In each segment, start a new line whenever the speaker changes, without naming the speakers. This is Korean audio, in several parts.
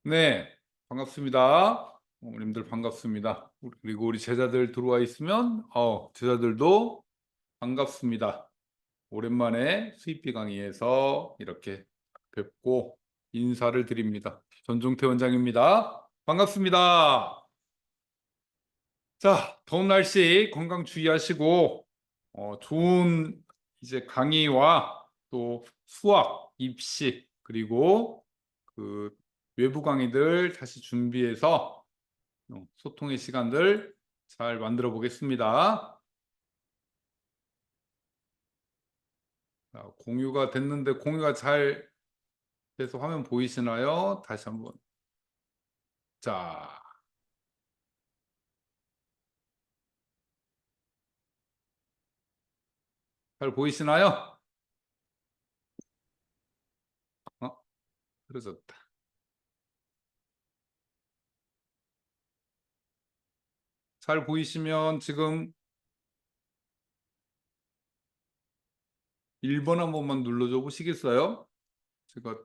네, 반갑습니다. 어머님들 반갑습니다. 그리고 우리 제자들 들어와 있으면, 제자들도 반갑습니다. 오랜만에 수입비 강의에서 이렇게 뵙고 인사를 드립니다. 전종태 원장입니다. 반갑습니다. 자, 더운 날씨 건강 주의하시고, 좋은 이제 강의와 또 수학, 입시, 그리고 그 외부 강의들 다시 준비해서 소통의 시간들 잘 만들어 보겠습니다. 자, 공유가 됐는데 공유가 잘 돼서 화면 보이시나요? 다시 한번. 자, 잘 보이시나요? 어, 그러졌다. 잘 보이시면 지금 1번 한 번만 눌러줘 보시겠어요? 제가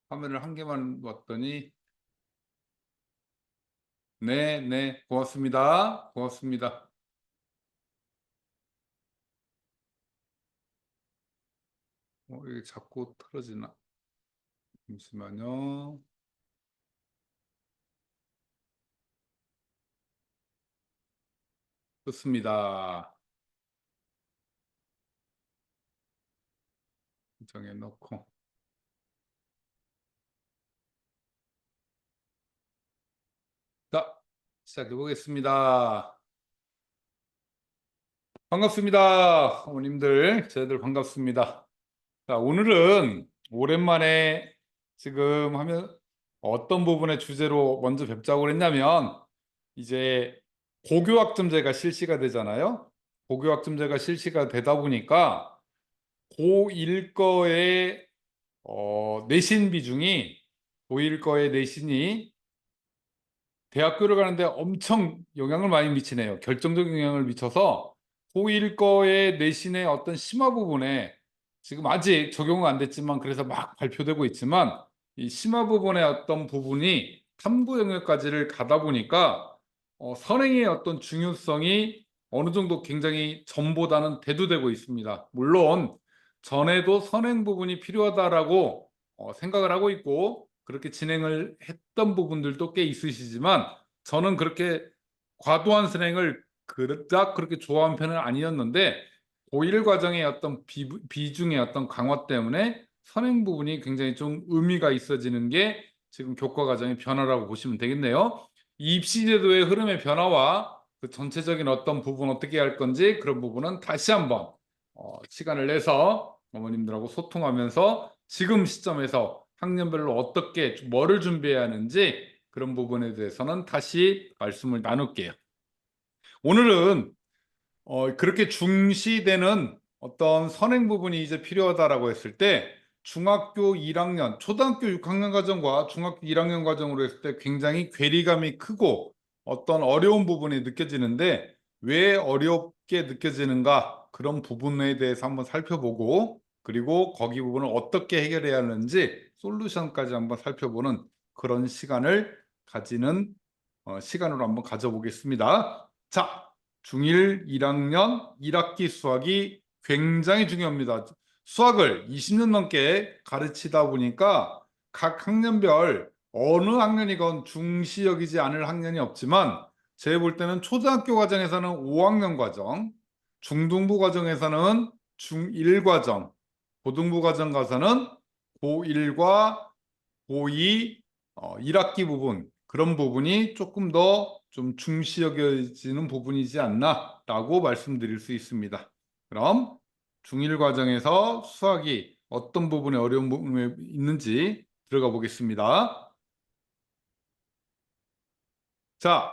화면을 한 개만 봤더니 네, 네, 고맙습니다. 고맙습니다. 이게 자꾸 틀어지나? 잠시만요. 좋습니다. 정해 놓고. 자, 시작해 보겠습니다. 반갑습니다. 어머님들, 저희들 반갑습니다. 자, 오늘은 오랜만에 지금 하면 어떤 부분의 주제로 먼저 뵙자고 그랬냐면, 이제 고교학점제가 실시가 되잖아요. 고교학점제가 실시가 되다 보니까 고1 거의 내신 비중이, 고1 거의 내신이 대학교를 가는데 엄청 영향을 많이 미치네요. 결정적인 영향을 미쳐서 고1 거의 내신의 어떤 심화 부분에, 지금 아직 적용은 안 됐지만 그래서 막 발표되고 있지만, 이 심화 부분의 어떤 부분이 탐구 영역까지를 가다 보니까 선행의 어떤 중요성이 어느 정도 굉장히 전보다는 대두되고 있습니다. 물론 전에도 선행 부분이 필요하다라고 생각을 하고 있고 그렇게 진행을 했던 부분들도 꽤 있으시지만, 저는 그렇게 과도한 선행을 그닥 그렇게 좋아하는 편은 아니었는데, 고1 과정의 어떤 비중의 어떤 강화 때문에 선행 부분이 굉장히 좀 의미가 있어지는 게 지금 교과 과정의 변화라고 보시면 되겠네요. 이 입시 제도의 흐름의 변화와 그 전체적인 어떤 부분 어떻게 할 건지, 그런 부분은 다시 한번 시간을 내서 어머님들하고 소통하면서 지금 시점에서 학년별로 어떻게 뭐를 준비해야 하는지, 그런 부분에 대해서는 다시 말씀을 나눌게요. 오늘은 그렇게 중시되는 어떤 선행 부분이 이제 필요하다라고 했을 때, 중학교 1학년, 초등학교 6학년 과정과 중학교 1학년 과정으로 했을 때 굉장히 괴리감이 크고 어떤 어려운 부분이 느껴지는데, 왜 어렵게 느껴지는가, 그런 부분에 대해서 한번 살펴보고, 그리고 거기 부분을 어떻게 해결해야 하는지 솔루션까지 한번 살펴보는 그런 시간을 가지는 시간으로 한번 가져보겠습니다. 자, 중1 1학년 1학기 수학이 굉장히 중요합니다. 수학을 20년 넘게 가르치다 보니까 각 학년별 어느 학년이건 중시 여기지 않을 학년이 없지만, 제가 볼 때는 초등학교 과정에서는 5학년 과정, 중등부 과정에서는 중1 과정, 고등부 과정 가서는 고1과 고2 1학기 부분, 그런 부분이 조금 더 좀 중시 여겨지는 부분이지 않나라고 말씀드릴 수 있습니다. 그럼 중1 과정에서 수학이 어떤 부분에 어려운 부분이 있는지 들어가 보겠습니다. 자,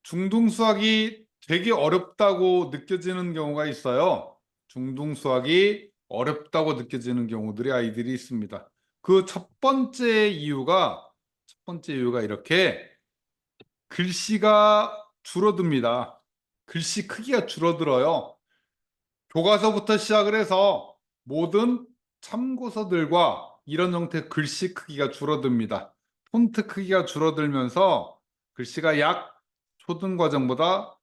중등 수학이 되게 어렵다고 느껴지는 경우가 있어요. 중등 수학이 어렵다고 느껴지는 경우들이 아이들이 있습니다. 그 첫 번째 이유가 이렇게 글씨가 줄어듭니다. 글씨 크기가 줄어들어요. 교과서부터 시작을 해서 모든 참고서들과 이런 형태의 글씨 크기가 줄어듭니다. 폰트 크기가 줄어들면서 글씨가 약 초등 과정보다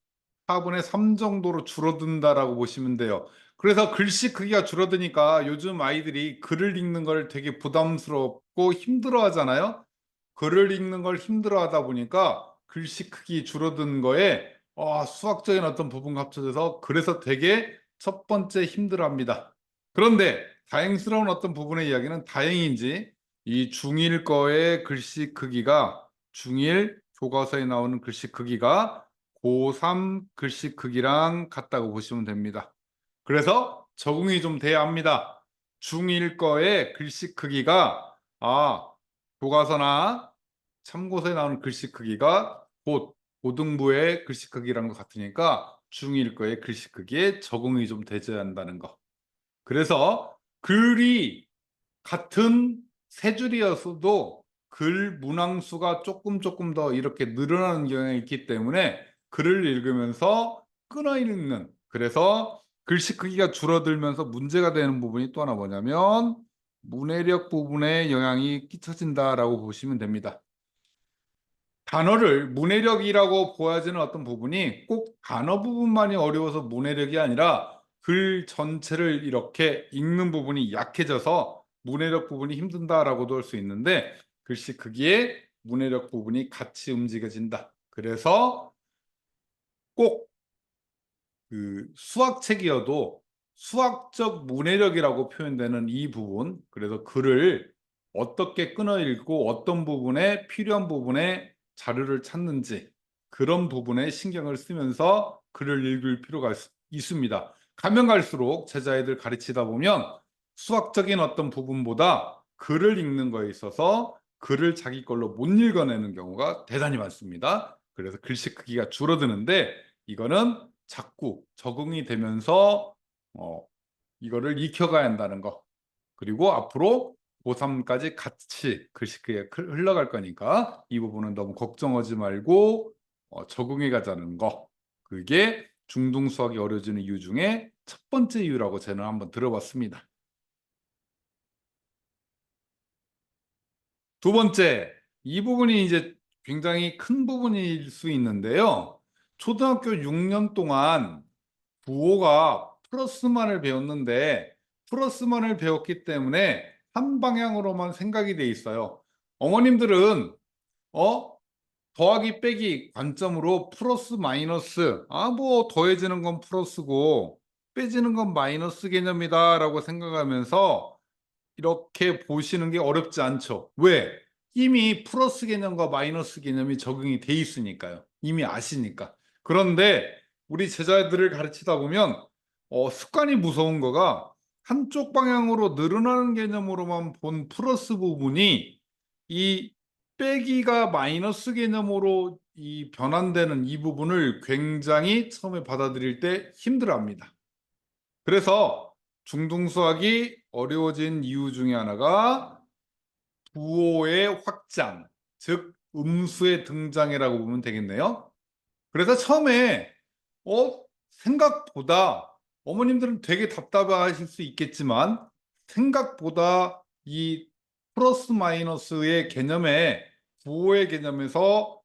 4분의 3 정도로 줄어든다라고 보시면 돼요. 그래서 글씨 크기가 줄어드니까 요즘 아이들이 글을 읽는 걸 되게 부담스럽고 힘들어 하잖아요. 글을 읽는 걸 힘들어 하다 보니까 글씨 크기 줄어든 거에 수학적인 어떤 부분과 합쳐져서 그래서 되게 첫 번째 힘들어 합니다. 그런데 다행스러운 어떤 부분의 이야기는 다행인지 이 중1 거의 글씨 크기가 중1 교과서에 나오는 글씨 크기가 고3 글씨 크기랑 같다고 보시면 됩니다. 그래서 적응이 좀 돼야 합니다. 중1 거의 글씨 크기가 교과서나 참고서에 나오는 글씨 크기가 곧 고등부의 글씨 크기랑 같으니까 중1 거의 글씨 크기에 적응이 좀 되져야 한다는 거. 그래서 글이 같은 세 줄이었어도 글 문항수가 조금 더 이렇게 늘어나는 경향이 있기 때문에 글을 읽으면서 끊어 읽는, 그래서 글씨 크기가 줄어들면서 문제가 되는 부분이 또 하나 뭐냐면 문해력 부분에 영향이 끼쳐진다라고 보시면 됩니다. 단어를 문해력이라고 보여지는 어떤 부분이 꼭 단어 부분만이 어려워서 문해력이 아니라 글 전체를 이렇게 읽는 부분이 약해져서 문해력 부분이 힘든다라고도 할 수 있는데, 글씨 크기에 문해력 부분이 같이 움직여진다. 그래서 꼭 그 수학책이어도 수학적 문해력이라고 표현되는 이 부분, 그래서 글을 어떻게 끊어 읽고 어떤 부분에 필요한 부분에 자료를 찾는지 그런 부분에 신경을 쓰면서 글을 읽을 필요가 있습니다. 가면 갈수록 제자애들 가르치다 보면 수학적인 어떤 부분보다 글을 읽는 거에 있어서 글을 자기 걸로 못 읽어내는 경우가 대단히 많습니다. 그래서 글씨 크기가 줄어드는데 이거는 자꾸 적응이 되면서 이거를 익혀가야 한다는 거. 그리고 앞으로 고3까지 같이 글씨 크기가 흘러갈 거니까 이 부분은 너무 걱정하지 말고 적응해 가자는 거. 그게 중등 수학이 어려워지는 이유 중에 첫 번째 이유라고 저는 한번 들어봤습니다. 두 번째, 이 부분이 이제 굉장히 큰 부분일 수 있는데요. 초등학교 6년 동안 부호가 플러스만을 배웠는데 플러스만을 배웠기 때문에 한 방향으로만 생각이 돼 있어요. 어머님들은 어 더하기 빼기 관점으로 플러스 마이너스, 뭐 더해지는 건 플러스고 빼지는 건 마이너스 개념이다라고 생각하면서 이렇게 보시는 게 어렵지 않죠. 왜? 이미 플러스 개념과 마이너스 개념이 적용이 돼 있으니까요. 이미 아시니까. 그런데 우리 제자들을 가르치다 보면 습관이 무서운 거가 한쪽 방향으로 늘어나는 개념으로만 본 플러스 부분이 이 빼기가 마이너스 개념으로 이 변환되는 이 부분을 굉장히 처음에 받아들일 때 힘들어합니다. 그래서 중등수학이 어려워진 이유 중에 하나가 부호의 확장, 즉 음수의 등장이라고 보면 되겠네요. 그래서 처음에 생각보다 어머님들은 되게 답답하실 수 있겠지만 생각보다 이 플러스 마이너스의 개념에 부호의 개념에서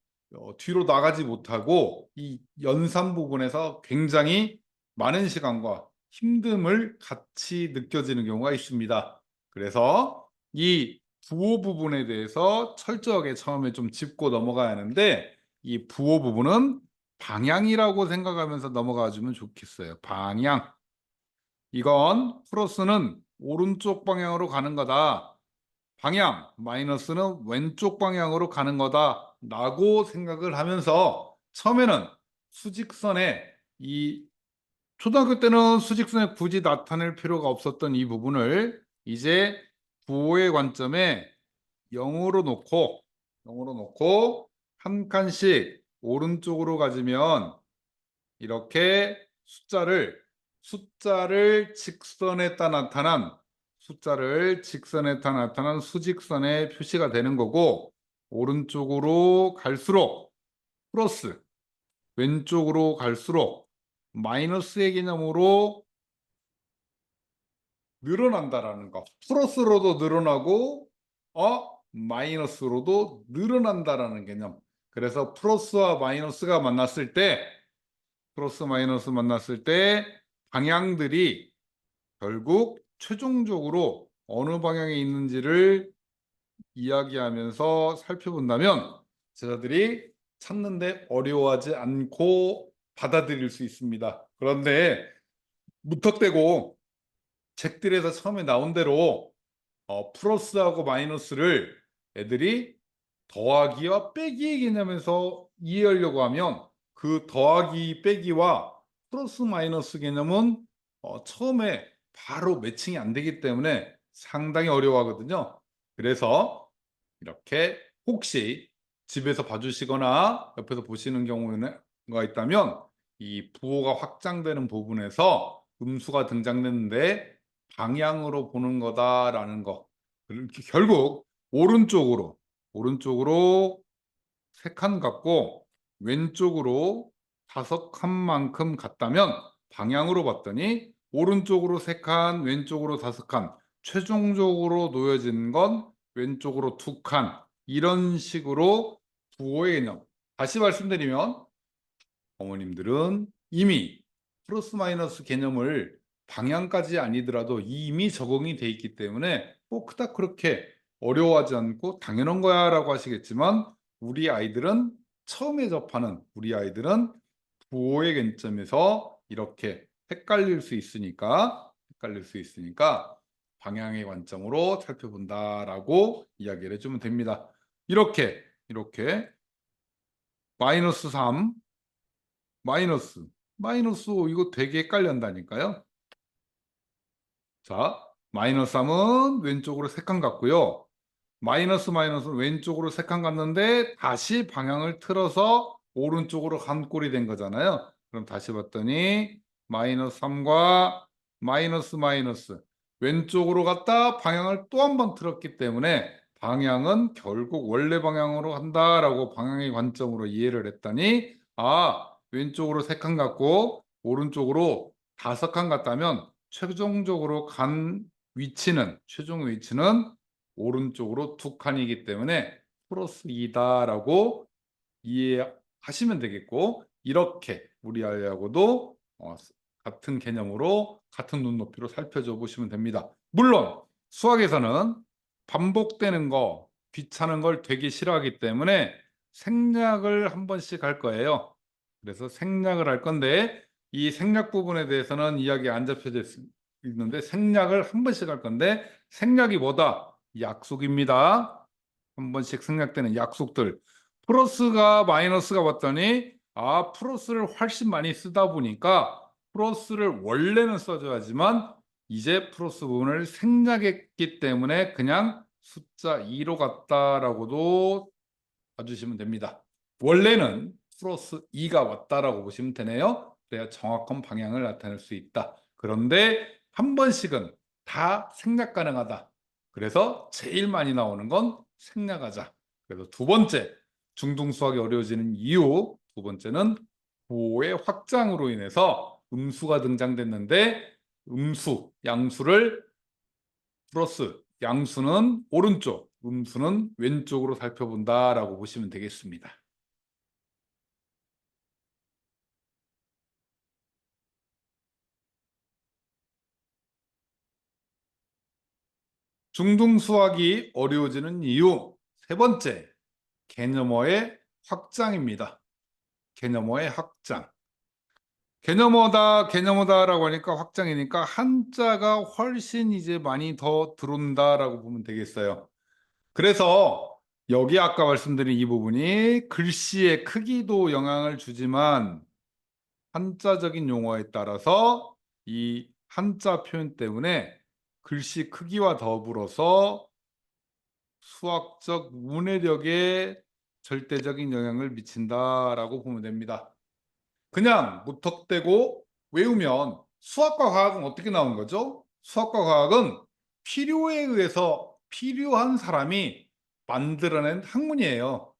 뒤로 나가지 못하고 이 연산 부분에서 굉장히 많은 시간과 힘듦을 같이 느껴지는 경우가 있습니다. 그래서 이 부호 부분에 대해서 철저하게 처음에 좀 짚고 넘어가야 하는데, 이 부호 부분은 방향이라고 생각하면서 넘어가 주면 좋겠어요. 방향. 이건 플러스는 오른쪽 방향으로 가는 거다. 방향, 마이너스는 왼쪽 방향으로 가는 거다. 라고 생각을 하면서 처음에는 수직선에 이 초등학교 때는 수직선에 굳이 나타낼 필요가 없었던 이 부분을 이제 부호의 관점에 0으로 놓고 한 칸씩 오른쪽으로 가지면 이렇게 숫자를 직선에 따라 나타난 수직선의 표시가 되는 거고, 오른쪽으로 갈수록 플러스, 왼쪽으로 갈수록 마이너스의 개념으로 늘어난다라는 거. 플러스로도 늘어나고 마이너스로도 늘어난다라는 개념. 그래서 플러스와 마이너스가 만났을 때 플러스 마이너스 만났을 때 방향들이 결국 최종적으로 어느 방향에 있는지를 이야기하면서 살펴본다면 제자들이 찾는데 어려워하지 않고 받아들일 수 있습니다. 그런데 무턱대고 책들에서 처음에 나온 대로 플러스하고 마이너스를 애들이 더하기와 빼기의 개념에서 이해하려고 하면 그 더하기 빼기와 플러스 마이너스 개념은 처음에 바로 매칭이 안 되기 때문에 상당히 어려워하거든요. 그래서 이렇게 혹시 집에서 봐주시거나 옆에서 보시는 경우가 있다면 이 부호가 확장되는 부분에서 음수가 등장했는데 방향으로 보는 거다라는 거. 이렇게 결국 오른쪽으로 세 칸 같고 왼쪽으로 다섯 칸만큼 같다면 방향으로 봤더니 오른쪽으로 세 칸, 왼쪽으로 다섯 칸, 최종적으로 놓여진 건 왼쪽으로 두 칸, 이런 식으로 부호의 개념. 다시 말씀드리면 어머님들은 이미 플러스 마이너스 개념을 방향까지 아니더라도 이미 적응이 돼 있기 때문에 뭐 그닥 그렇게 어려워하지 않고 당연한 거야 라고 하시겠지만 우리 아이들은 부호의 관점에서 이렇게 헷갈릴 수 있으니까 방향의 관점으로 살펴본다라고 이야기를 해주면 됩니다. 이렇게 마이너스 3, 마이너스, 마이너스 5 이거 되게 헷갈린다니까요. 자, 마이너스 3은 왼쪽으로 세 칸 같고요. 마이너스는 왼쪽으로 세 칸 갔는데 다시 방향을 틀어서 오른쪽으로 간 꼴이 된 거잖아요. 그럼 다시 봤더니 마이너스 3과 마이너스 왼쪽으로 갔다 방향을 또 한 번 틀었기 때문에 방향은 결국 원래 방향으로 한다라고 방향의 관점으로 이해를 했더니 왼쪽으로 세 칸 갔고 오른쪽으로 다섯 칸 갔다면 최종적으로 간 최종 위치는 오른쪽으로 두 칸이기 때문에 플러스 2다라고 이해하시면 되겠고 이렇게 우리 아이하고도 같은 개념으로 같은 눈높이로 살펴줘 보시면 됩니다. 물론 수학에서는 반복되는 거, 귀찮은 걸 되게 싫어하기 때문에 생략을 한 번씩 할 거예요. 그래서 생략을 할 건데 이 생략 부분에 대해서는 이야기 안 잡혀져 있는데 생략을 한 번씩 할 건데 생략이 뭐다? 약속입니다. 한 번씩 생략되는 약속들. 플러스가 마이너스가 왔더니 플러스를 훨씬 많이 쓰다 보니까 플러스를 원래는 써줘야지만 이제 플러스 부분을 생략했기 때문에 그냥 숫자 2로 갔다라고도 봐주시면 됩니다. 원래는 플러스 2가 왔다라고 보시면 되네요. 그래야 정확한 방향을 나타낼 수 있다. 그런데 한 번씩은 다 생략 가능하다. 그래서 제일 많이 나오는 건 생략하자. 그래서 두 번째, 중등 수학이 어려워지는 이유, 두 번째는 부호의 확장으로 인해서 음수가 등장됐는데 양수를 플러스, 양수는 오른쪽, 음수는 왼쪽으로 살펴본다라고 보시면 되겠습니다. 중등 수학이 어려워지는 이유 세 번째, 개념어의 확장입니다. 개념어의 확장. 개념어다라고 하니까 확장이니까 한자가 훨씬 이제 많이 더 들어온다라고 보면 되겠어요. 그래서 여기 아까 말씀드린 이 부분이 글씨의 크기도 영향을 주지만 한자적인 용어에 따라서 이 한자 표현 때문에 글씨 크기와 더불어서 수학적 문해력에 절대적인 영향을 미친다라고 보면 됩니다. 그냥 무턱대고 외우면 수학과 과학은 어떻게 나온 거죠? 수학과 과학은 필요에 의해서 필요한 사람이 만들어낸 학문이에요.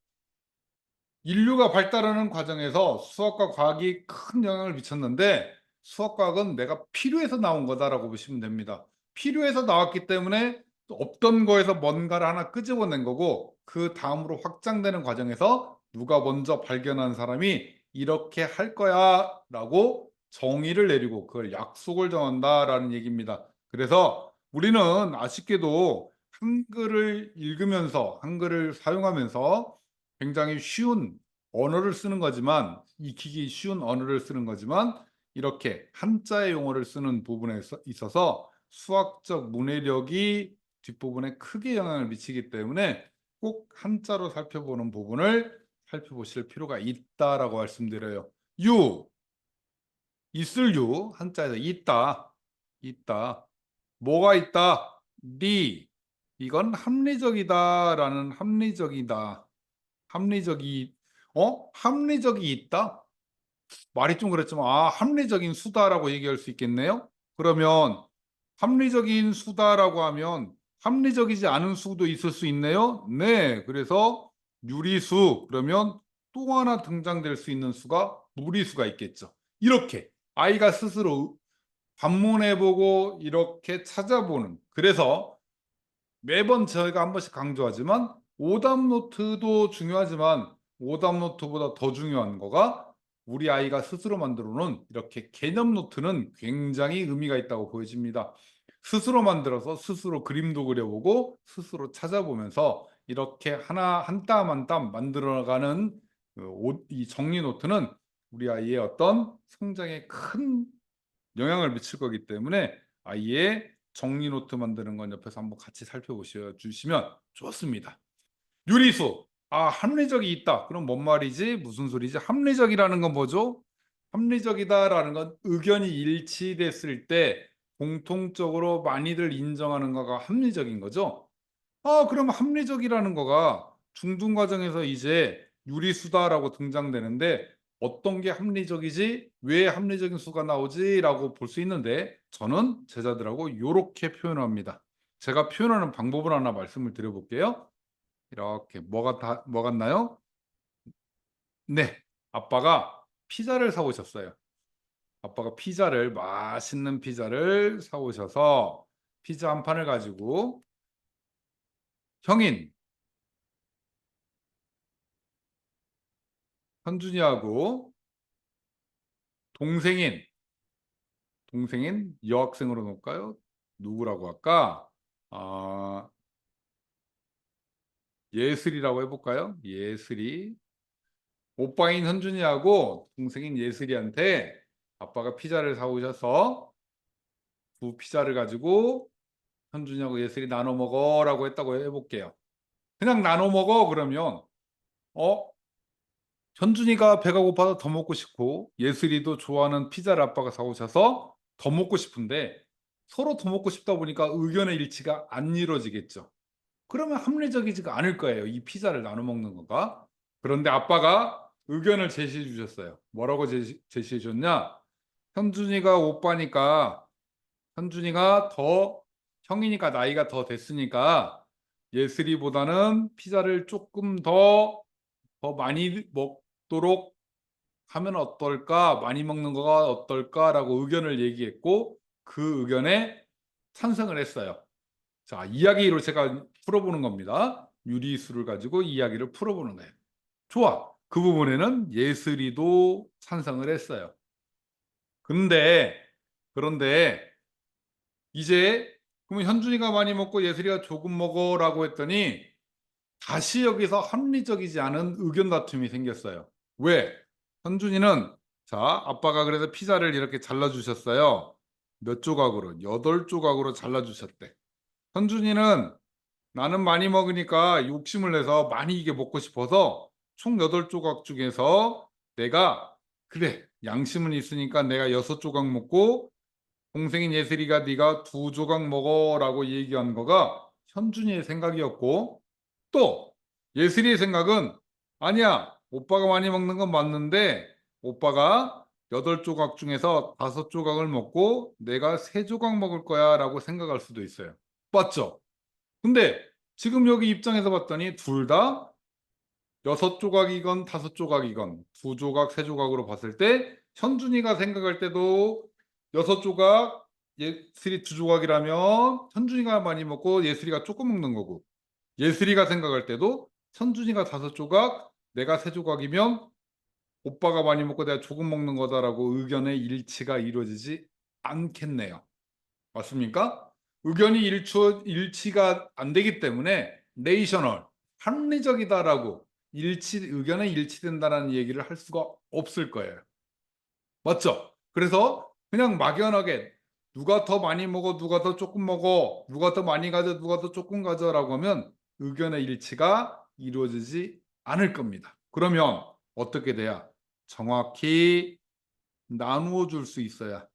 인류가 발달하는 과정에서 수학과 과학이 큰 영향을 미쳤는데 수학과학은 내가 필요해서 나온 거다라고 보시면 됩니다. 필요해서 나왔기 때문에 또 없던 거에서 뭔가를 하나 끄집어낸 거고, 그 다음으로 확장되는 과정에서 누가 먼저 발견한 사람이 이렇게 할 거야라고 정의를 내리고 그걸 약속을 정한다라는 얘기입니다. 그래서 우리는 아쉽게도 한글을 읽으면서 한글을 사용하면서 굉장히 쉬운 언어를 쓰는 거지만, 익히기 쉬운 언어를 쓰는 거지만, 이렇게 한자의 용어를 쓰는 부분에 있어서 수학적 문해력이 뒷부분에 크게 영향을 미치기 때문에 꼭 한자로 살펴보는 부분을 살펴보실 필요가 있다라고 말씀드려요. 유, 있을 유, 한자에서 있다, 있다. 뭐가 있다? 리, 이건 합리적이다라는 합리적이다. 합리적이, 합리적이 있다? 말이 좀 그랬지만, 합리적인 수다라고 얘기할 수 있겠네요. 그러면 합리적인 수다라고 하면 합리적이지 않은 수도 있을 수 있네요. 네, 그래서 유리수, 그러면 또 하나 등장될 수 있는 수가 무리수가 있겠죠. 이렇게 아이가 스스로 반문해보고 이렇게 찾아보는, 그래서 매번 저희가 한 번씩 강조하지만 오답 노트도 중요하지만 오답 노트보다 더 중요한 거가 우리 아이가 스스로 만들어 놓은 이렇게 개념 노트는 굉장히 의미가 있다고 보여집니다. 스스로 만들어서 스스로 그림도 그려보고 스스로 찾아보면서 이렇게 하나 한 땀 한 땀 만들어가는 이 정리 노트는 우리 아이의 어떤 성장에 큰 영향을 미칠 거기 때문에 아이의 정리 노트 만드는 건 옆에서 한번 같이 살펴보셔 주시면 좋습니다. 유리수. 합리적이 있다. 그럼 뭔 말이지? 무슨 소리지? 합리적이라는 건 뭐죠? 합리적이다라는 건 의견이 일치됐을 때 공통적으로 많이들 인정하는 거가 합리적인 거죠. 그럼 합리적이라는 거가 중등 과정에서 이제 유리수다라고 등장되는데 어떤 게 합리적이지? 왜 합리적인 수가 나오지? 라고 볼 수 있는데 저는 제자들하고 이렇게 표현합니다. 제가 표현하는 방법을 하나 말씀을 드려볼게요. 이렇게 뭐 같나요? 네, 아빠가 피자를 사오셨어요. 아빠가 맛있는 피자를 사오셔서 피자 한 판을 가지고 형인 현준이하고 동생인 여학생으로 놓을까요? 누구라고 할까? 아, 예슬이라고 해볼까요? 예슬이. 오빠인 현준이하고 동생인 예슬이한테 아빠가 피자를 사오셔서 두 피자를 가지고 현준이하고 예슬이 나눠 먹어라고 했다고 해볼게요. 그냥 나눠 먹어 그러면 어 현준이가 배가 고파서 더 먹고 싶고 예슬이도 좋아하는 피자를 아빠가 사오셔서 더 먹고 싶은데 서로 더 먹고 싶다 보니까 의견의 일치가 안 이루어지겠죠. 그러면 합리적이지가 않을 거예요. 이 피자를 나눠 먹는 거가. 그런데 아빠가 의견을 제시해 주셨어요. 뭐라고 제시해 줬냐? 현준이가 오빠니까 현준이가 더 형이니까 나이가 더 됐으니까 예슬이보다는 피자를 조금 더 많이 먹도록 하면 어떨까? 많이 먹는 거가 어떨까라고 의견을 얘기했고 그 의견에 찬성을 했어요. 자, 이야기로 제가 풀어보는 겁니다. 유리수를 가지고 이야기를 풀어보는 거예요. 좋아. 그 부분에는 예슬이도 찬성을 했어요. 그런데 이제 그러면 현준이가 많이 먹고 예슬이가 조금 먹어라고 했더니 다시 여기서 합리적이지 않은 의견 다툼이 생겼어요. 왜? 현준이는 자, 아빠가 그래서 피자를 이렇게 잘라주셨어요. 몇 조각으로? 8조각으로 잘라주셨대. 현준이는 나는 많이 먹으니까 욕심을 내서 많이 이게 먹고 싶어서 총 8조각 중에서 내가 그래 양심은 있으니까 내가 6조각 먹고 동생인 예슬이가 네가 2조각 먹어라고 얘기한 거가 현준이의 생각이었고 또 예슬이의 생각은 아니야 오빠가 많이 먹는 건 맞는데 오빠가 8조각 중에서 5조각을 먹고 내가 3조각 먹을 거야 라고 생각할 수도 있어요. 맞죠? 근데 지금 여기 입장에서 봤더니 둘 다 6조각이건 5조각이건 2조각, 3조각으로 봤을 때 현준이가 생각할 때도 6조각 예슬이 두 조각이라면 현준이가 많이 먹고 예슬이가 조금 먹는 거고, 예슬이가 생각할 때도 현준이가 다섯 조각, 내가 세 조각이면 오빠가 많이 먹고 내가 조금 먹는 거다라고 의견의 일치가 이루어지지 않겠네요. 맞습니까? 의견이 일치가 안 되기 때문에 네이셔널, 합리적이다라고 의견에 일치된다라는 얘기를 할 수가 없을 거예요. 맞죠? 그래서 그냥 막연하게 누가 더 많이 먹어, 누가 더 조금 먹어, 누가 더 많이 가져, 누가 더 조금 가져라고 하면 의견의 일치가 이루어지지 않을 겁니다. 그러면 어떻게 돼야? 정확히 나누어 줄 수 있어야.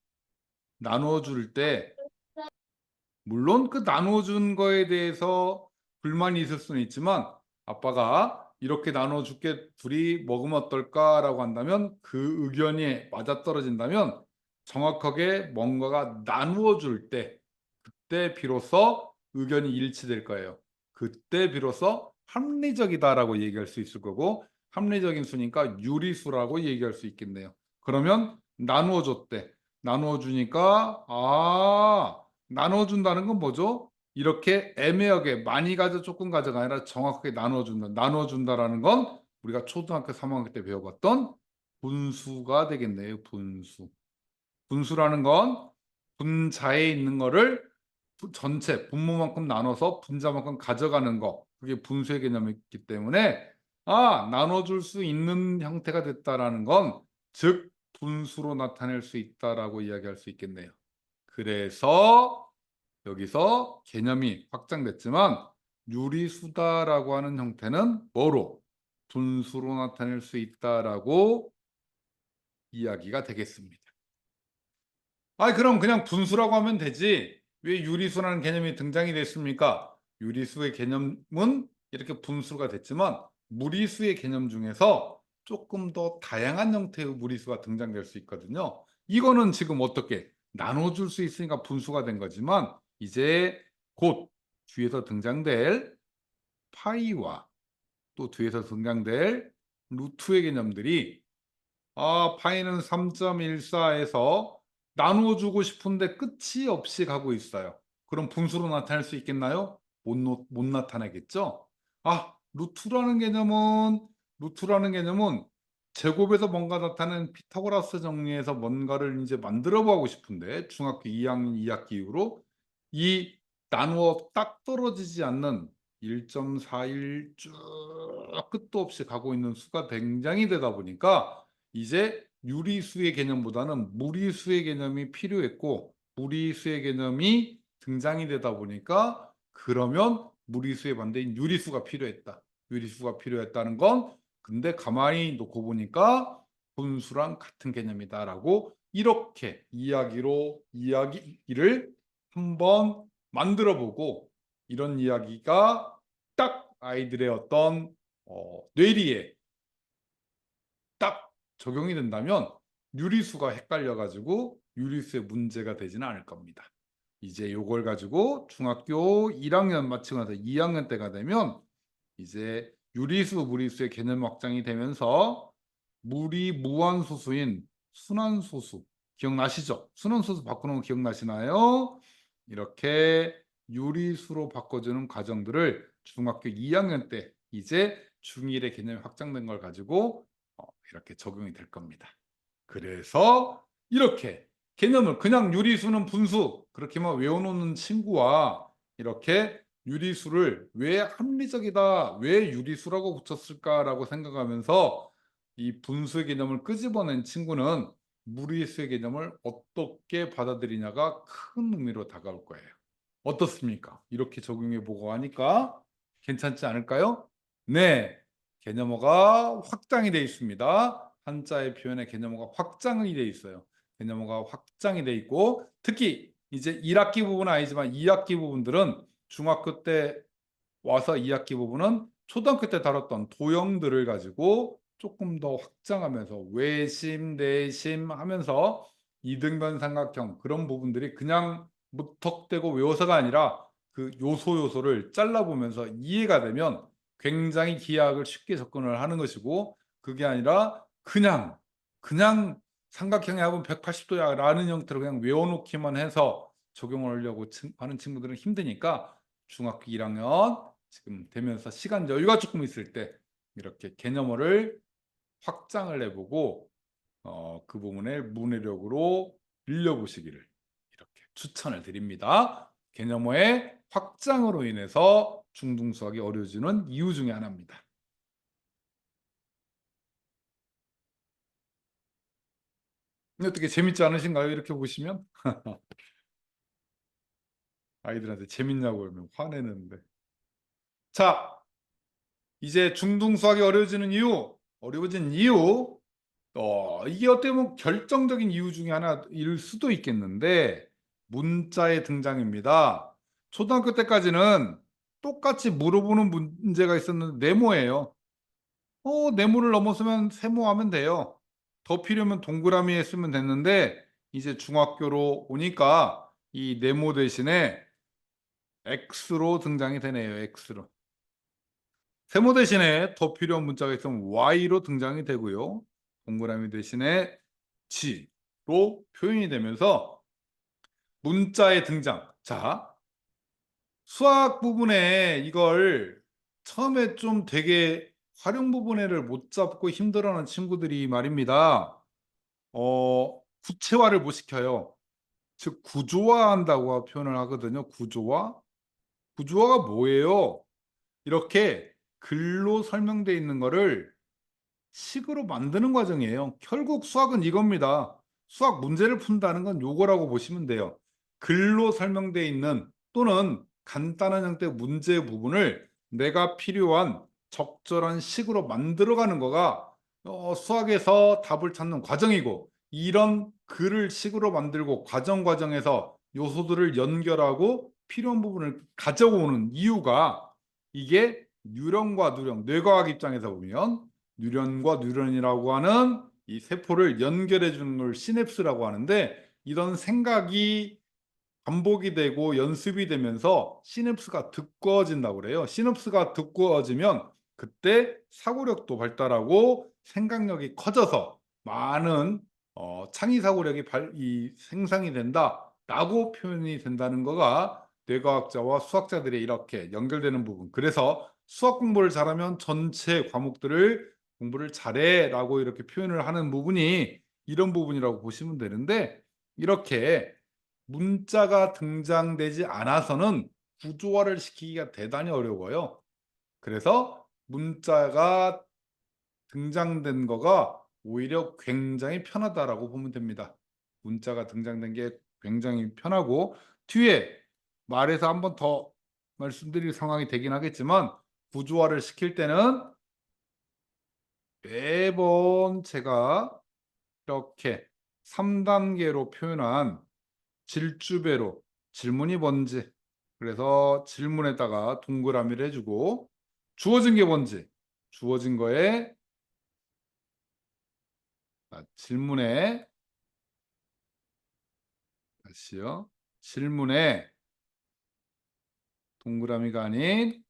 나누어 줄 때 물론 그 나누어 준 거에 대해서 불만이 있을 수는 있지만, 아빠가 이렇게 나눠 줄게, 둘이 먹으면 어떨까라고 한다면, 그 의견이 맞아떨어진다면 정확하게 뭔가가 나누어 줄 때, 그때 비로소 의견이 일치될 거예요. 그때 비로소 합리적이다라고 얘기할 수 있을 거고, 합리적인 수니까 유리수라고 얘기할 수 있겠네요. 그러면 나누어 줬대. 나누어 주니까 나누어 준다는 건 뭐죠? 이렇게 애매하게 많이 가져 조금 가져가 아니라 정확하게 나누어 준다. 나누어 준다라는 건 우리가 초등학교 3학년 때 배워봤던 분수가 되겠네요. 분수. 분수라는 건 분자에 있는 거를 전체 분모만큼 나눠서 분자만큼 가져가는 거. 그게 분수의 개념이기 때문에 나눠줄 수 있는 형태가 됐다라는 건 즉 분수로 나타낼 수 있다라고 이야기할 수 있겠네요. 그래서 여기서 개념이 확장됐지만 유리수다라고 하는 형태는 뭐로? 분수로 나타낼 수 있다라고 이야기가 되겠습니다. 그럼 그냥 분수라고 하면 되지. 왜 유리수라는 개념이 등장이 됐습니까? 유리수의 개념은 이렇게 분수가 됐지만 무리수의 개념 중에서 조금 더 다양한 형태의 무리수가 등장될 수 있거든요. 이거는 지금 어떻게 나눠줄 수 있으니까 분수가 된 거지만, 이제 곧 뒤에서 등장될 파이와 또 뒤에서 등장될 루트의 개념들이 파이는 3.14에서 나누어 주고 싶은데 끝이 없이 가고 있어요. 그럼 분수로 나타낼 수 있겠나요? 못 나타내겠죠? 루트라는 개념은 제곱에서 뭔가 나타내는 피타고라스 정리에서 뭔가를 이제 만들어 보고 싶은데, 중학교 2학년 2학기 이후로 이 나누어 딱 떨어지지 않는 1.41 쭉 끝도 없이 가고 있는 수가 굉장히 되다 보니까 이제 유리수의 개념보다는 무리수의 개념이 필요했고, 무리수의 개념이 등장이 되다 보니까 그러면 무리수의 반대인 유리수가 필요했다. 유리수가 필요했다는 건 근데 가만히 놓고 보니까 분수랑 같은 개념이다라고 이렇게 이야기를 한번 만들어 보고, 이런 이야기가 딱 아이들의 어떤 뇌리에 딱 적용이 된다면 유리수가 헷갈려가지고 유리수의 문제가 되지는 않을 겁니다. 이제 요걸 가지고 중학교 1학년 마치고 나서 2학년 때가 되면 이제 유리수, 무리수의 개념 확장이 되면서 무한소수인 순환소수 기억나시죠? 순환소수 바꾸는 거 기억나시나요? 이렇게 유리수로 바꿔주는 과정들을 중학교 2학년 때 이제 중1의 개념이 확장된 걸 가지고 이렇게 적용이 될 겁니다. 그래서 이렇게 개념을 그냥 유리수는 분수 그렇게만 외워놓는 친구와 이렇게 유리수를 왜 합리적이다, 왜 유리수라고 붙였을까라고 생각하면서 이 분수의 개념을 끄집어낸 친구는 무리수의 개념을 어떻게 받아들이냐가 큰 의미로 다가올 거예요. 어떻습니까? 이렇게 적용해 보고 하니까 괜찮지 않을까요? 네, 개념어가 확장이 되어 있습니다. 한자의 표현에 개념어가 확장이 되어 있어요. 개념어가 확장이 되어 있고, 특히 이제 1학기 부분은 아니지만 2학기 부분들은 중학교 때 와서 2학기 부분은 초등학교 때 다뤘던 도형들을 가지고 조금 더 확장하면서 외심, 내심 하면서 이등변 삼각형 그런 부분들이 그냥 무턱대고 외워서가 아니라 그 요소를 잘라보면서 이해가 되면 굉장히 기하학을 쉽게 접근을 하는 것이고, 그게 아니라 그냥 삼각형이 하면 180도야 라는 형태로 그냥 외워놓기만 해서 적용하려고 하는 친구들은 힘드니까 중학교 1학년 지금 되면서 시간 여유가 조금 있을 때 이렇게 개념어를 확장을 해보고 그 부분을 문해력으로 늘려보시기를 이렇게 추천을 드립니다. 개념어의 확장으로 인해서 중등수학이 어려워지는 이유 중에 하나입니다. 근데 어떻게 재밌지 않으신가요? 이렇게 보시면 아이들한테 재밌냐고 그러면 화내는데. 자, 이제 중등수학이 어려워진 이유, 이게 어떻게 보면 결정적인 이유 중에 하나일 수도 있겠는데, 문자의 등장입니다. 초등학교 때까지는 똑같이 물어보는 문제가 있었는데, 네모예요. 네모를 넘어서면 세모하면 돼요. 더 필요하면 동그라미에 쓰면 됐는데, 이제 중학교로 오니까 이 네모 대신에 X로 등장이 되네요. X로. 세모 대신에 더 필요한 문자가 있으면 Y로 등장이 되고요. 동그라미 대신에 G로 표현이 되면서 문자의 등장. 자, 수학 부분에 이걸 처음에 좀 되게 활용 부분에를 못 잡고 힘들어하는 친구들이 말입니다. 구체화를 못 시켜요. 즉 구조화한다고 표현을 하거든요. 구조화. 구조화가 뭐예요? 이렇게 글로 설명되어 있는 거를 식으로 만드는 과정이에요. 결국 수학은 이겁니다. 수학 문제를 푼다는 건 요거라고 보시면 돼요. 글로 설명되어 있는 또는 간단한 형태의 문제 부분을 내가 필요한 적절한 식으로 만들어가는 거가 수학에서 답을 찾는 과정이고, 이런 글을 식으로 만들고 과정에서 요소들을 연결하고 필요한 부분을 가져오는 이유가, 이게 뉴런과 누령, 뇌과학 입장에서 보면 뉴런과 뉴런이라고 하는 이 세포를 연결해 주는 걸 시냅스라고 하는데, 이런 생각이 반복이 되고 연습이 되면서 시냅스가 두꺼워진다고 그래요. 시냅스가 두꺼워지면 그때 사고력도 발달하고 생각력이 커져서 많은 창의 사고력이 생성이 된다라고 표현이 된다는 거가 뇌과학자와 수학자들이 이렇게 연결되는 부분. 그래서 수학 공부를 잘하면 전체 과목들을 공부를 잘해라고 이렇게 표현을 하는 부분이 이런 부분이라고 보시면 되는데, 이렇게 문자가 등장되지 않아서는 구조화를 시키기가 대단히 어려워요. 그래서 문자가 등장된 거가 오히려 굉장히 편하다라고 보면 됩니다. 문자가 등장된 게 굉장히 편하고, 뒤에 말해서 한 번 더 말씀드릴 상황이 되긴 하겠지만, 구조화를 시킬 때는 매번 제가 이렇게 3단계로 표현한 질주배로, 질문이 뭔지, 그래서 질문에다가 동그라미를 해주고, 주어진 게 뭔지, 주어진 거에 질문에, 다시요, 질문에 동그라미가 아닌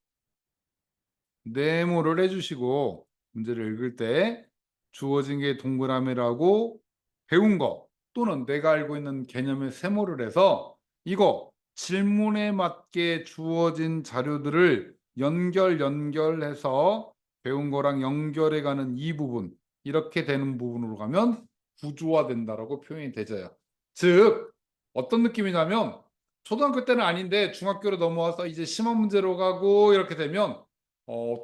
네모를 해주시고, 문제를 읽을 때 주어진 게 동그라미라고 배운 거 또는 내가 알고 있는 개념의 세모를 해서, 이거 질문에 맞게 주어진 자료들을 연결해서 배운 거랑 연결해 가는 이 부분, 이렇게 되는 부분으로 가면 구조화된다라고 표현이 되져요. 즉 어떤 느낌이냐면, 초등학교 때는 아닌데 중학교로 넘어와서 이제 심화 문제로 가고 이렇게 되면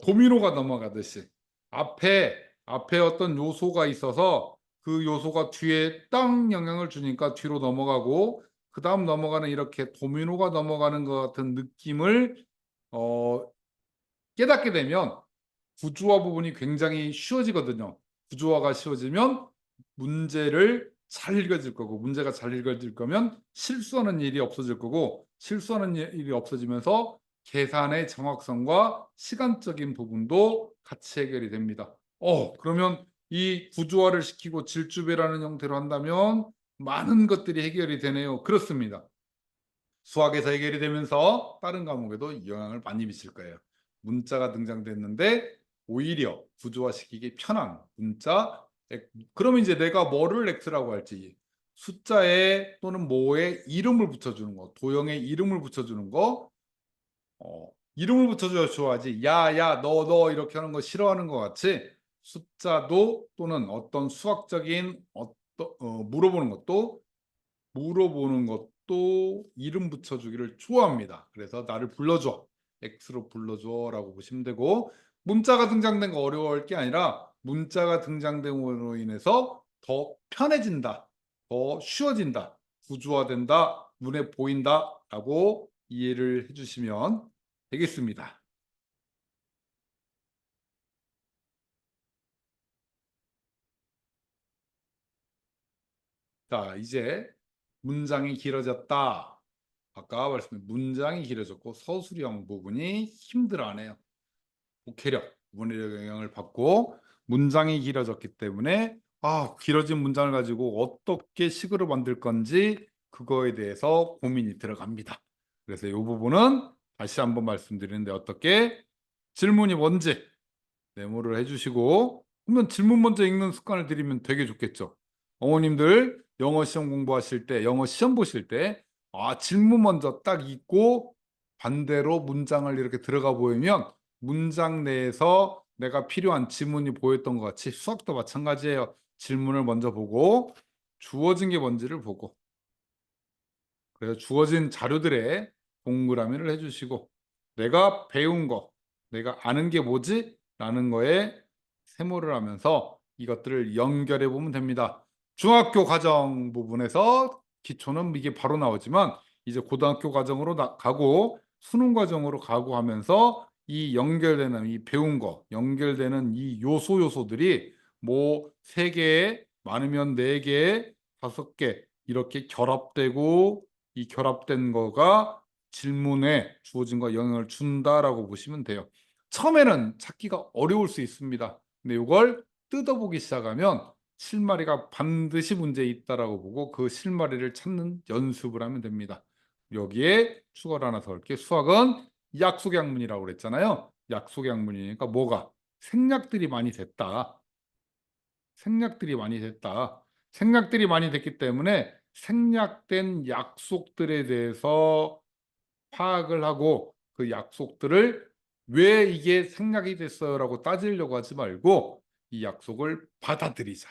도미노가 넘어가듯이 앞에 어떤 요소가 있어서 그 요소가 뒤에 땅 영향을 주니까 뒤로 넘어가고, 그 다음 넘어가는, 이렇게 도미노가 넘어가는 것 같은 느낌을 어, 깨닫게 되면 구조화 부분이 굉장히 쉬워지거든요. 구조화가 쉬워지면 문제를 잘 읽어질 거고, 문제가 잘 읽어질 거면 실수하는 일이 없어질 거고, 실수하는 일이 없어지면서 계산의 정확성과 시간적인 부분도 같이 해결이 됩니다. 그러면 이 구조화를 시키고 질주배라는 형태로 한다면 많은 것들이 해결이 되네요. 그렇습니다. 수학에서 해결이 되면서 다른 과목에도 영향을 많이 미칠 거예요. 문자가 등장됐는데 오히려 구조화시키기 편한 문자. 그러면 이제 내가 뭐를 X라고 할지, 숫자에 또는 뭐에 이름을 붙여주는 거, 도형에 이름을 붙여주는 거, 이름을 붙여줘야 좋아하지. 야, 야, 너 이렇게 하는 거 싫어하는 것 같이 숫자도 또는 어떤 수학적인 물어보는 것도 이름 붙여주기를 좋아합니다. 그래서 나를 불러줘. X로 불러줘라고 보시면 되고 문자가 등장된 거 어려워할 게 아니라 문자가 등장됨으로 인해서 더 편해진다. 더 쉬워진다. 구조화된다. 눈에 보인다라고 이해를 해주시면 되겠습니다. 자, 이제 문장이 길어졌다. 아까 말씀드린 문장이 길어졌고 서술형 부분이 힘들어하네요. 독해력, 문해력 영향을 받고 문장이 길어졌기 때문에 길어진 문장을 가지고 어떻게 식으로 만들 건지 그거에 대해서 고민이 들어갑니다. 그래서 이 부분은 다시 한번 말씀드리는데 어떻게 질문이 뭔지 메모를 해주시고 그러면 질문 먼저 읽는 습관을 들이면 되게 좋겠죠. 어머님들 영어 시험 공부하실 때, 영어 시험 보실 때 질문 먼저 딱 읽고 반대로 문장을 이렇게 들어가 보이면 문장 내에서 내가 필요한 지문이 보였던 것 같이 수학도 마찬가지예요. 질문을 먼저 보고 주어진 게 뭔지를 보고 그래서 주어진 자료들에 동그라미를 해주시고 내가 배운 거, 내가 아는 게 뭐지? 라는 거에 세모를 하면서 이것들을 연결해 보면 됩니다. 중학교 과정 부분에서 기초는 이게 바로 나오지만 이제 고등학교 과정으로 가고 수능 과정으로 가고 하면서 이 연결되는 이 배운 거, 연결되는 이 요소들이 뭐 세 개, 많으면 네 개, 다섯 개 이렇게 결합되고 이 결합된 거가 질문에 주어진 거 영향을 준다라고 보시면 돼요. 처음에는 찾기가 어려울 수 있습니다. 근데 이걸 뜯어보기 시작하면 실마리가 반드시 문제에 있다라고 보고 그 실마리를 찾는 연습을 하면 됩니다. 여기에 추가를 하나 더 할게. 수학은 약속약문이라고 그랬잖아요. 약속약문이니까 뭐가? 생략들이 많이 됐다. 생략들이 많이 됐다. 생략들이 많이 됐기 때문에 생략된 약속들에 대해서 파악을 하고 그 약속들을 왜 이게 생략이 됐어요라고 따지려고 하지 말고 이 약속을 받아들이자.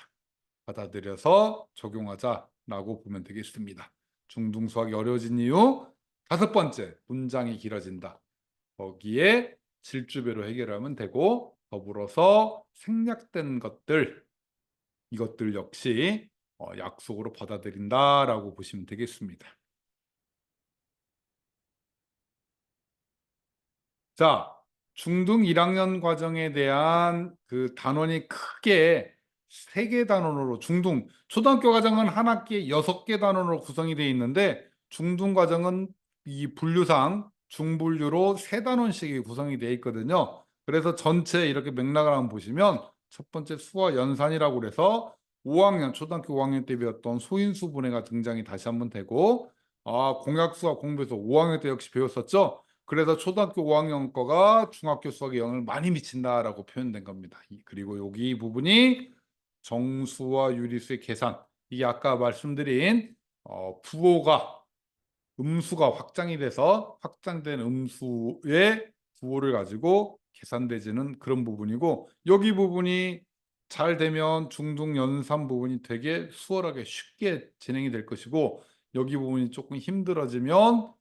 받아들여서 적용하자라고 보면 되겠습니다. 중등수학이 어려워진 이유 다섯 번째, 문장이 길어진다. 거기에 질주배로 해결하면 되고 더불어서 생략된 것들 이것들 역시 약속으로 받아들인다라고 보시면 되겠습니다. 자, 중등 1학년 과정에 대한 그 단원이 크게 세 개 단원으로 초등학교 과정은 한 학기에 6개 단원으로 구성이 되어 있는데 중등 과정은 이 분류상 중분류로 세 단원씩이 구성이 되어 있거든요. 그래서 전체 이렇게 맥락을 한번 보시면 첫 번째 수화 연산이라고 그래서 초등학교 5학년 때 배웠던 소인수 분해가 등장이 다시 한번 되고 공약수학 공부에서 5학년 때 역시 배웠었죠. 그래서 초등학교 5학년 거가 중학교 수학에 영향을 많이 미친다라고 표현된 겁니다. 그리고 여기 부분이 정수와 유리수의 계산. 이게 아까 말씀드린 부호가 음수가 확장이 돼서 확장된 음수의 부호를 가지고 계산되지는 그런 부분이고 여기 부분이 잘 되면 중등 연산 부분이 되게 수월하게 쉽게 진행이 될 것이고 여기 부분이 조금 힘들어지면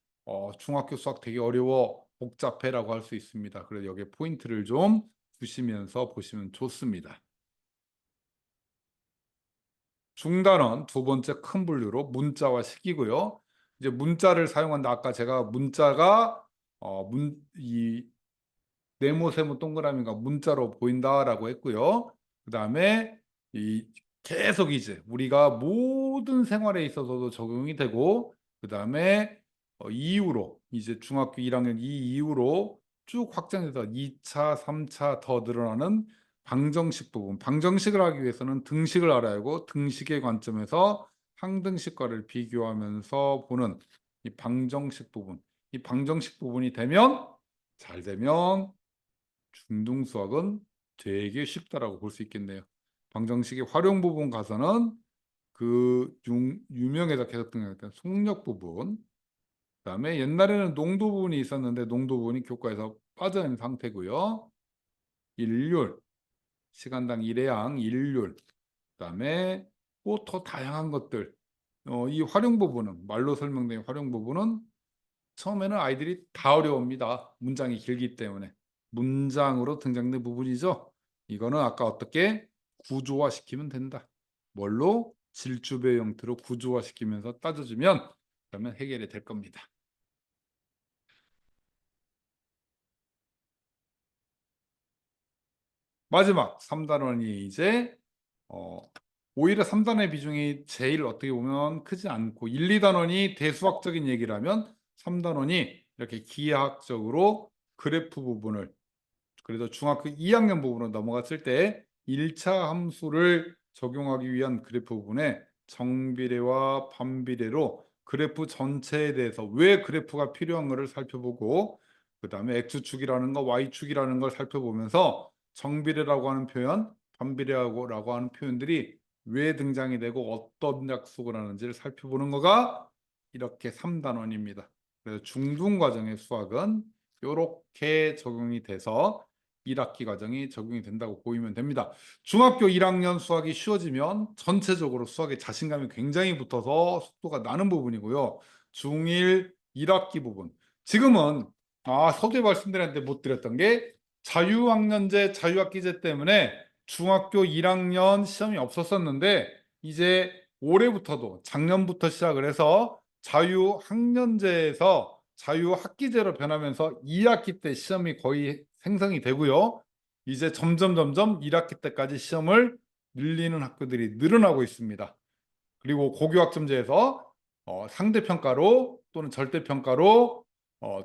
중학교 수학 되게 어려워 복잡해라고 할 수 있습니다. 그래서 여기에 포인트를 좀 두시면서 보시면 좋습니다. 중단원 두 번째 큰 분류로 문자와 식이고요. 이제 문자를 사용한다. 아까 제가 문자가 이 네모 세모 동그라미가 문자로 보인다라고 했고요. 그다음에 이 계속 이제 우리가 모든 생활에 있어서도 적용이 되고 그다음에 이후로 이제 중학교 1학년 이 이후로 쭉 확장해서 2차, 3차 더 늘어나는 방정식 부분. 방정식을 하기 위해서는 등식을 알아야 하고 등식의 관점에서 항등식과를 비교하면서 보는 이 방정식 부분. 이 방정식 부분이 되면 잘 되면 중등 수학은 되게 쉽다라고 볼 수 있겠네요. 방정식의 활용 부분 가서는 유명해서 계속 등장했던 속력 부분, 그다음에 옛날에는 농도 부분이 있었는데 농도 부분이 교과에서 빠져있는 상태고요. 일률, 시간당 일회양, 일률, 그다음에 또 더 다양한 것들. 이 활용 부분은 말로 설명된 활용 부분은 처음에는 아이들이 다 어려웁니다. 문장이 길기 때문에. 문장으로 등장된 부분이죠. 이거는 아까 어떻게 구조화시키면 된다. 뭘로? 질주배 형태로 구조화시키면서 따져주면 그러면 해결이 될 겁니다. 마지막 3단원이 이제 어, 오히려 3단원의 비중이 제일 어떻게 보면 크지 않고 1, 2단원이 대수학적인 얘기를 하면 3단원이 이렇게 기하학적으로 그래프 부분을, 그래서 중학교 2학년 부분으로 넘어갔을 때 1차 함수를 적용하기 위한 그래프 부분에 정비례와 반비례로 그래프 전체에 대해서 왜 그래프가 필요한 것을 살펴보고, 그 다음에 X축이라는 거, Y축이라는 걸 살펴보면서 정비례라고 하는 표현, 반비례라고 하는 표현들이 왜 등장이 되고 어떤 약속을 하는지를 살펴보는 거가 이렇게 3단원입니다. 그래서 중등과정의 수학은 이렇게 적용이 돼서 1학기 과정이 적용이 된다고 보이면 됩니다. 중학교 1학년 수학이 쉬워지면 전체적으로 수학에 자신감이 굉장히 붙어서 속도가 나는 부분이고요. 중1 1학기 부분. 지금은 서두에 말씀드렸는데 못 드렸던 게 자유학년제, 자유학기제 때문에 중학교 1학년 시험이 없었었는데 이제 올해부터도 작년부터 시작을 해서 자유학년제에서 자유학기제로 변하면서 2학기 때 시험이 거의 생성이 되고요. 이제 점점 1학기 때까지 시험을 늘리는 학교들이 늘어나고 있습니다. 그리고 고교학점제에서 상대평가로 또는 절대평가로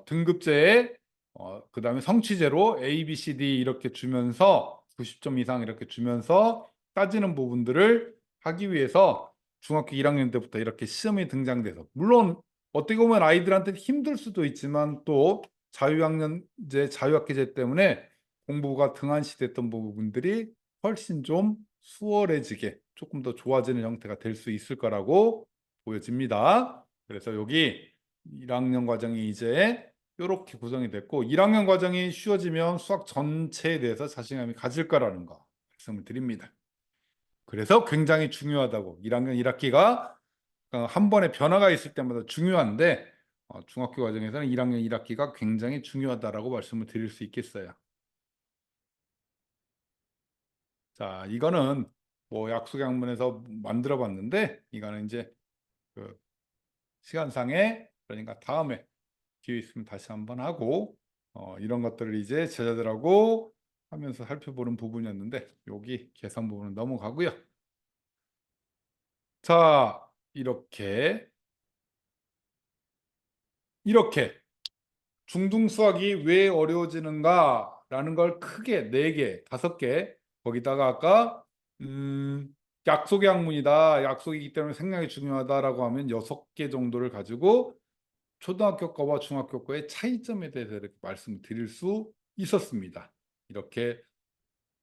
등급제에 그다음에 성취제로 A, B, C, D 이렇게 주면서 90점 이상 이렇게 주면서 따지는 부분들을 하기 위해서 중학교 1학년 때부터 이렇게 시험이 등장돼서, 물론 어떻게 보면 아이들한테는 힘들 수도 있지만 또 자유학년제, 자유학기제 때문에 공부가 등한시 됐던 부분들이 훨씬 좀 수월해지게 조금 더 좋아지는 형태가 될 수 있을 거라고 보여집니다. 그래서 여기 1학년 과정이 이제 이렇게 구성이 됐고 1학년 과정이 쉬워지면 수학 전체에 대해서 자신감이 가질 거라는 거 말씀을 드립니다. 그래서 굉장히 중요하다고, 1학년 1학기가 한 번의 변화가 있을 때마다 중요한데 중학교 과정에서는 1학년 1학기가 굉장히 중요하다라고 말씀을 드릴 수 있겠어요. 자, 이거는 뭐 약속의 학문에서 만들어 봤는데 이거는 이제 그 시간상에, 그러니까 다음에 기회 있으면 다시 한번 하고 이런 것들을 이제 제자들하고 하면서 살펴보는 부분이었는데 여기 계산 부분은 넘어가고요. 자, 이렇게 중등 수학이 왜 어려워지는가라는 걸 크게 4개, 5개, 거기다가 아까 약속의 학문이다, 약속이기 때문에 생략이 중요하다라고 하면 6개 정도를 가지고 초등학교 거와 중학교 거의 차이점에 대해서 이렇게 말씀을 드릴 수 있었습니다. 이렇게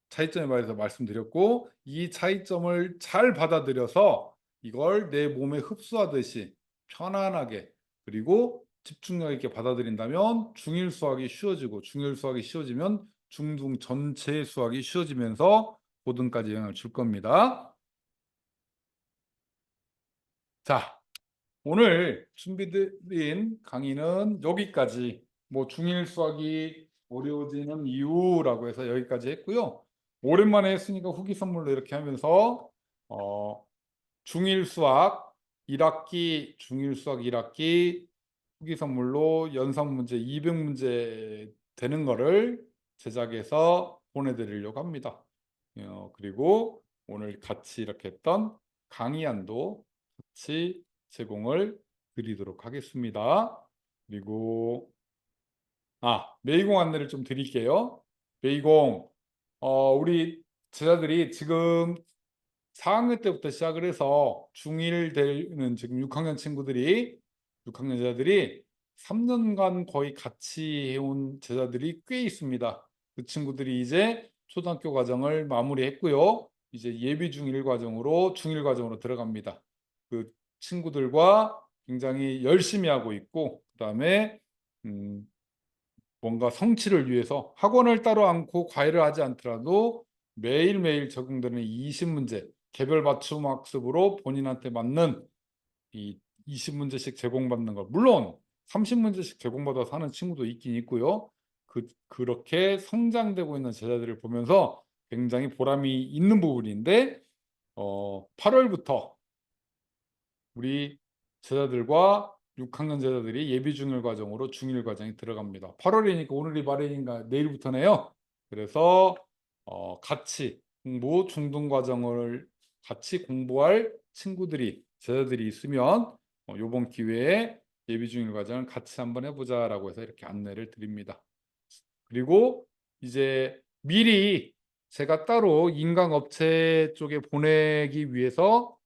차이점에 대해서 말씀드렸고 이 차이점을 잘 받아들여서 이걸 내 몸에 흡수하듯이 편안하게 그리고 집중력 있게 받아들인다면 중일 수학이 쉬워지고 중일 수학이 쉬워지면 중등 전체 수학이 쉬워지면서 고등까지 영향을 줄 겁니다. 자, 오늘 준비드린 강의는 여기까지, 뭐 중일 수학이 어려워지는 이유라고 해서 여기까지 했고요. 오랜만에 했으니까 후기 선물로 이렇게 하면서 중일 수학 1학기, 중일 수학 1학기 후기 선물로 연상 문제 200문제 되는 거를 제작해서 보내드리려고 합니다. 그리고 오늘 같이 이렇게 했던 강의안도 같이 제공을 드리도록 하겠습니다. 그리고 메이공 안내를 좀 드릴게요. 메이공 우리 제자들이 지금 4학년 때부터 시작을 해서 중1 되는 지금 6학년 친구들이 6학년 제자들이 3년간 거의 같이 해온 제자들이 꽤 있습니다. 그 친구들이 이제 초등학교 과정을 마무리했고요. 이제 예비 중1 과정으로 중1 과정으로 들어갑니다. 그 친구들과 굉장히 열심히 하고 있고, 그다음에 음, 뭔가 성취를 위해서 학원을 따로 않고 과외를 하지 않더라도 매일매일 적용되는 20문제 개별 맞춤 학습으로 본인한테 맞는 이 20문제씩 제공받는 것. 물론 30문제씩 제공받아서 하는 친구도 있긴 있고요. 그렇게 성장되고 있는 제자들을 보면서 굉장히 보람이 있는 부분인데, 8월부터 우리 제자들과 6학년 제자들이 예비 중1 과정으로 중1 과정에 들어갑니다. 8월이니까 오늘이 말인가 내일부터네요. 그래서 같이 중등 과정을 같이 공부할 친구들이 제자들이 있으면 이번 기회에 예비 중1 과정을 같이 한번 해보자라고 해서 이렇게 안내를 드립니다. 그리고 이제 미리 제가 따로 인강업체 쪽에 보내기 위해서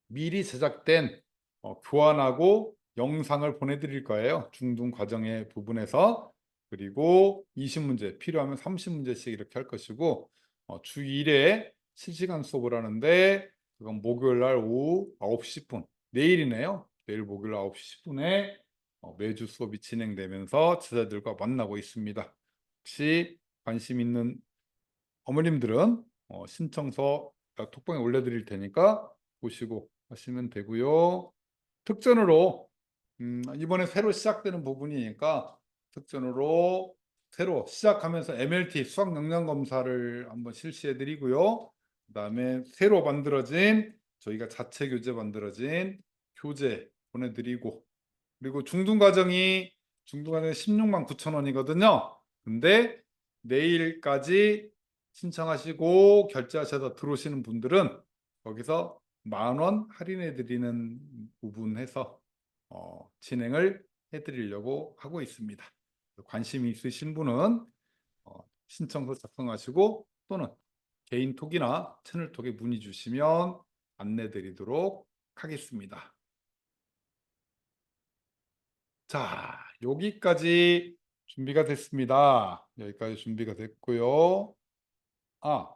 미리 제작된 교환하고 영상을 보내드릴 거예요. 중등 과정의 부분에서. 그리고 20문제, 필요하면 30문제씩 이렇게 할 것이고, 주 1회 실시간 수업을 하는데, 그건 목요일 날 오후 9시 10분, 내일이네요. 내일 목요일 9시 10분에 매주 수업이 진행되면서 제자들과 만나고 있습니다. 혹시 관심 있는 어머님들은 신청서 톡방에 올려드릴 테니까 보시고 하시면 되고요. 특전으로 이번에 새로 시작되는 부분이니까 특전으로 새로 시작하면서 MLT 수학 역량 검사를 한번 실시해 드리고요. 그다음에 새로 만들어진 저희가 자체 교재 만들어진 교재 보내드리고, 그리고 중등과정이 16만 9천 원이거든요. 근데 내일까지 신청하시고 결제하셔서 들어오시는 분들은 거기서 10,000원 할인해 드리는 부분 해서 진행을 해 드리려고 하고 있습니다. 관심이 있으신 분은 신청서 작성하시고 또는 개인톡이나 채널톡에 문의 주시면 안내 드리도록 하겠습니다. 자, 여기까지 준비가 됐습니다. 여기까지 준비가 됐고요. 아,